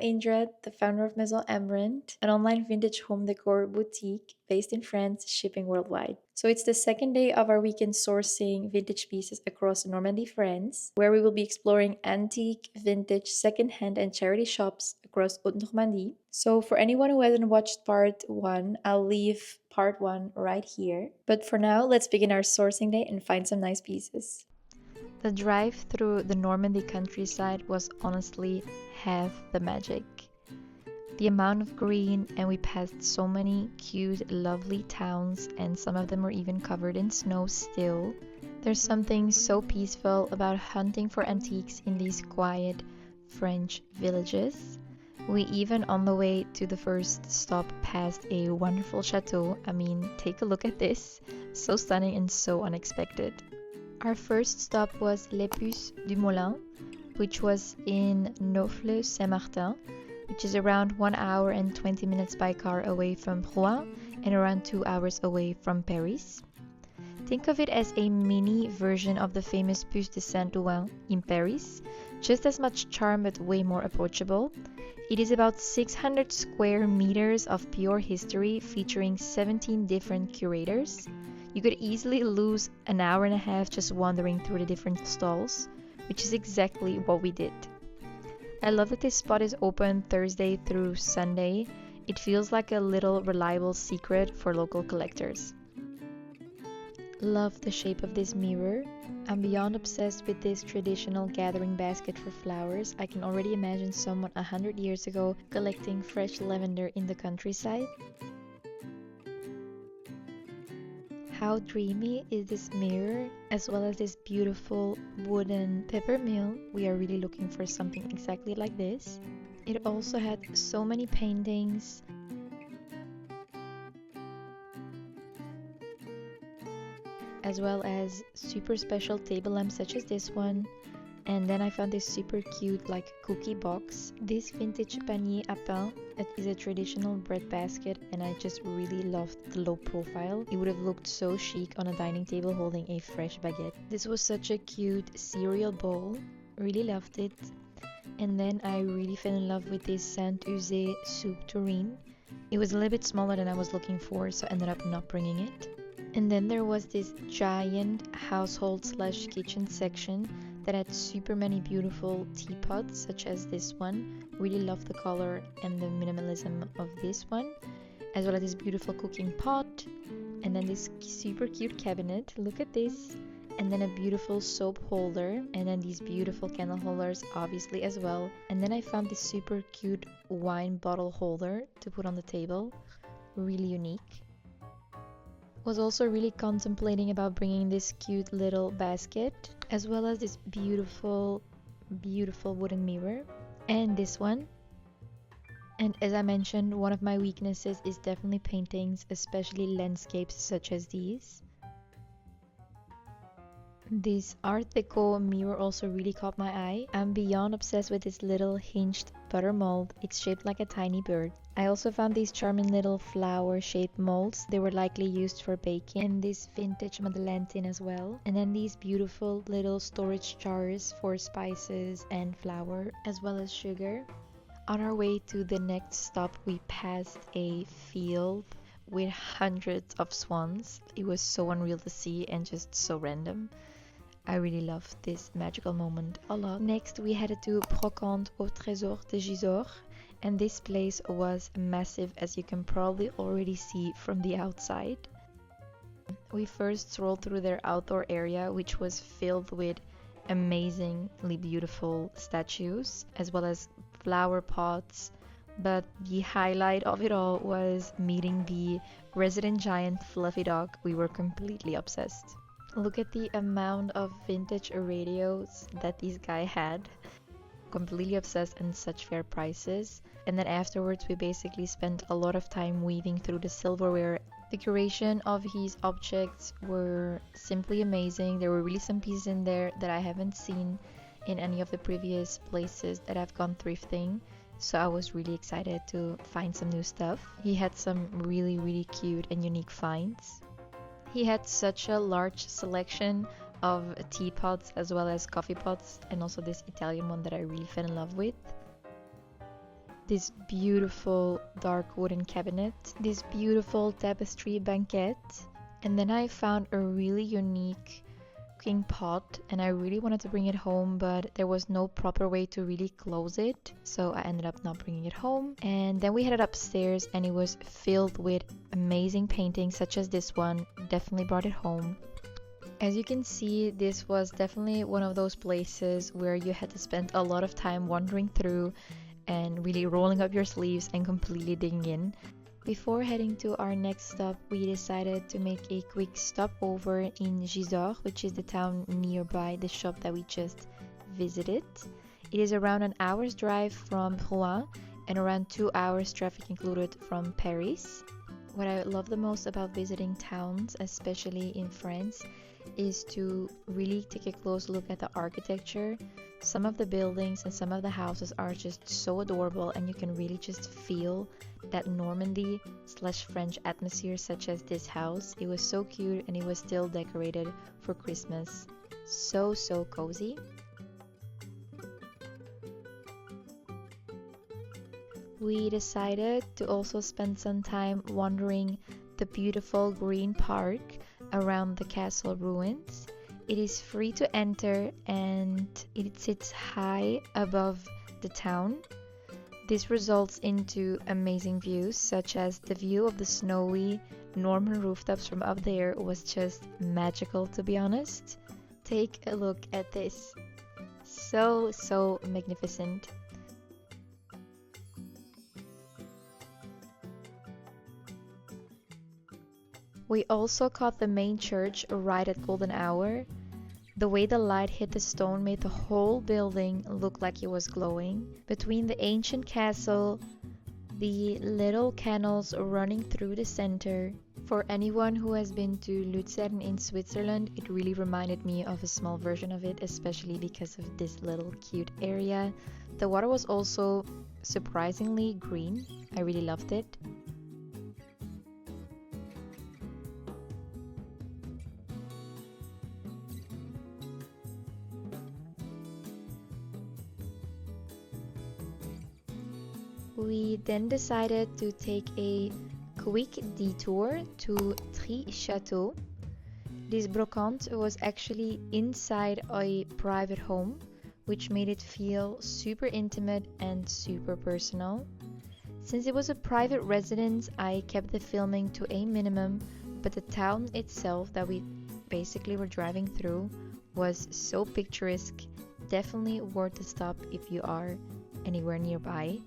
Indra, the founder of Maison Amaranth, an online vintage home decor boutique based in France, shipping worldwide. So it's the second day of our weekend sourcing vintage pieces across Normandy, France, where we will be exploring antique, vintage, secondhand, and charity shops across Haute-Normandie. So for anyone who hasn't watched part 1, I'll leave part 1 right here. But for now, let's begin our sourcing day and find some nice pieces. The drive through the Normandy countryside was honestly half the magic. The amount of green, and we passed so many cute, lovely towns, and some of them were even covered in snow still. There's something so peaceful about hunting for antiques in these quiet French villages. We even on the way to the first stop passed a wonderful chateau. I mean, take a look at this. So stunning and so unexpected. Our first stop was Leus du Moulin, which was in Neaufle-Saint-Martin, which is around 1 hour and 20 minutes by car away from Proant and around 2 hours away from Paris. Think of it as a mini version of the famous Puce de Saint-Ouen in Paris, just as much charm but way more approachable. It is about 600 square meters of pure history featuring 17 different curators. You could easily lose an hour and a half just wandering through the different stalls, which is exactly what we did. I love that this spot is open Thursday through Sunday. It feels like a little reliable secret for local collectors. Love the shape of this mirror. I'm beyond obsessed with this traditional gathering basket for flowers. I can already imagine someone 100 years ago collecting fresh lavender in the countryside. How dreamy is this mirror, as well as this beautiful wooden pepper mill. We are really looking for something exactly like this. It also had so many paintings, as well as super special table lamps such as this one. And then I found this super cute like cookie box. This vintage panier à pain. It is a traditional bread basket, and I just really loved the low profile. It would have looked so chic on a dining table holding a fresh baguette. This was such a cute cereal bowl. Really loved it. And then I really fell in love with this Saint-Usé soup tureen. It was a little bit smaller than I was looking for, so I ended up not bringing it. And then there was this giant household slash kitchen section that had super many beautiful teapots, such as this one. Really love the color and the minimalism of this one, as well as this beautiful cooking pot, and then this super cute cabinet. Look at this. And then a beautiful soap holder, and then these beautiful candle holders obviously as well. And then I found this super cute wine bottle holder to put on the table. Really unique. Was also really contemplating about bringing this cute little basket, as well as this beautiful wooden mirror, and this one. And as I mentioned, one of my weaknesses is definitely paintings, especially landscapes such as these. This Art Deco mirror also really caught my eye. I'm beyond obsessed with this little hinged butter mold. It's shaped like a tiny bird. I also found these charming little flower shaped molds. They were likely used for baking. And this vintage Madeleine tin as well. And then these beautiful little storage jars for spices and flour, as well as sugar. On our way to the next stop, we passed a field with hundreds of swans. It was so unreal to see and just so random. I really loved this magical moment a lot. Next, we headed to Brocant au Trésor de Gisors, and this place was massive, as you can probably already see from the outside. We first strolled through their outdoor area, which was filled with amazingly beautiful statues, as well as flower pots. But the highlight of it all was meeting the resident giant fluffy dog. We were completely obsessed. Look at the amount of vintage radios that this guy had. Completely obsessed, and such fair prices. And then afterwards we basically spent a lot of time weaving through the silverware. The curation of his objects were simply amazing. There were really some pieces in there that I haven't seen in any of the previous places that I've gone thrifting. So I was really excited to find some new stuff. He had some really cute and unique finds. He had such a large selection of teapots as well as coffee pots, and also this Italian one that I really fell in love with. this beautiful dark wooden cabinet, this beautiful tapestry banquette, and then I found a really unique cooking pot, and I really wanted to bring it home, but there was no proper way to really close it, so I ended up not bringing it home. And then we headed upstairs, and it was filled with amazing paintings such as this one. Definitely brought it home. As you can see, this was definitely one of those places where you had to spend a lot of time wandering through and really rolling up your sleeves and completely digging in. Before heading to our next stop, we decided to make a quick stopover in Gisors, which is the town nearby the shop that we just visited. It is around an hour's drive from Proant and around 2 hours traffic included from Paris. What I love the most about visiting towns, especially in France, is to really take a close look at the architecture. Some of the buildings and some of the houses are just so adorable, and you can really just feel that Normandy/French atmosphere, such as this house. It was so cute, and it was still decorated for Christmas. So cozy. We decided to also spend some time wandering the beautiful green park around the castle ruins. It is free to enter and it sits high above the town. This results into amazing views, such as the view of the snowy Norman rooftops from up there was just magical, to be honest. Take a look at this. So magnificent. We also caught the main church right at golden hour. The way the light hit the stone made the whole building look like it was glowing. Between the ancient castle, the little canals running through the center. For anyone who has been to Lucerne in Switzerland, it really reminded me of a small version of it, especially because of this little cute area. The water was also surprisingly green. I really loved it. We then decided to take a quick detour to Trie Chateau. This brocante was actually inside a private home, which made it feel super intimate and super personal. Since it was a private residence, I kept the filming to a minimum, but the town itself that we basically were driving through was so picturesque. Definitely worth a stop if you are anywhere nearby.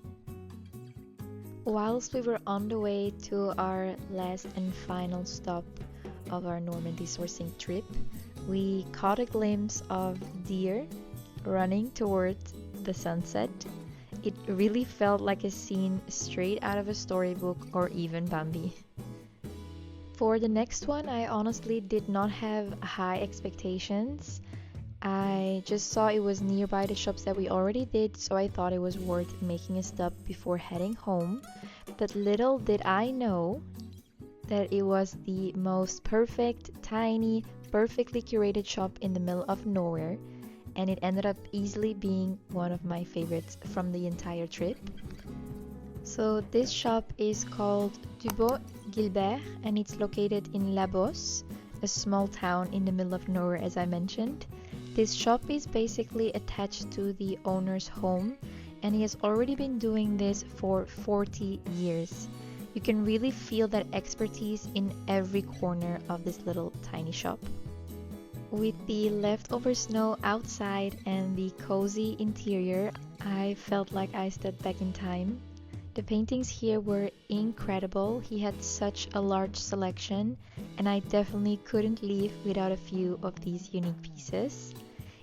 Whilst we were on the way to our last and final stop of our Normandy sourcing trip, we caught a glimpse of deer running towards the sunset. It really felt like a scene straight out of a storybook or even Bambi. For the next one, I honestly did not have high expectations. I just saw it was nearby the shops that we already did, so I thought it was worth making a stop before heading home. But little did I know that it was the most perfect, tiny, perfectly curated shop in the middle of nowhere, and it ended up easily being one of my favorites from the entire trip. So this shop is called Dubois Gilbert, and it's located in La Bosse, a small town in the middle of nowhere, as I mentioned. This shop is basically attached to the owner's home, and he has already been doing this for 40 years. You can really feel that expertise in every corner of this little tiny shop. With the leftover snow outside and the cozy interior, I felt like I stepped back in time. The paintings here were incredible. He had such a large selection, and I definitely couldn't leave without a few of these unique pieces.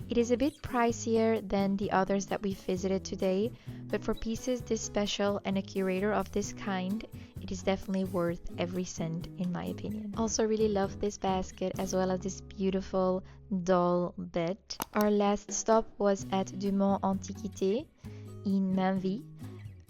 It is a bit pricier than the others that we visited today, but for pieces this special and a curator of this kind, it is definitely worth every cent in my opinion. Also really love this basket as well as this beautiful doll bed. Our last stop was at Dumont Antiquité in Mainville.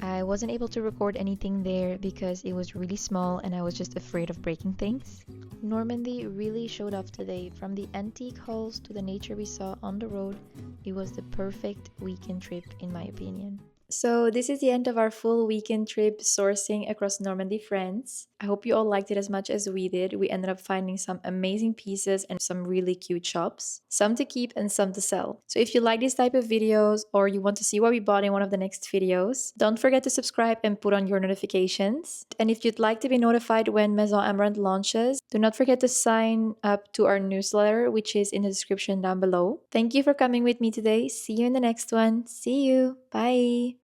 I wasn't able to record anything there because it was really small and I was just afraid of breaking things. Normandy really showed off today. From the antique halls to the nature we saw on the road, it was the perfect weekend trip in my opinion. So, this is the end of our full weekend trip sourcing across Normandy, France. I hope you all liked it as much as we did. We ended up finding some amazing pieces and some really cute shops, some to keep and some to sell. So, if you like this type of videos or you want to see what we bought in one of the next videos, don't forget to subscribe and put on your notifications. And if you'd like to be notified when Maison Amaranth launches, do not forget to sign up to our newsletter, which is in the description down below. Thank you for coming with me today. See you in the next one. See you. Bye.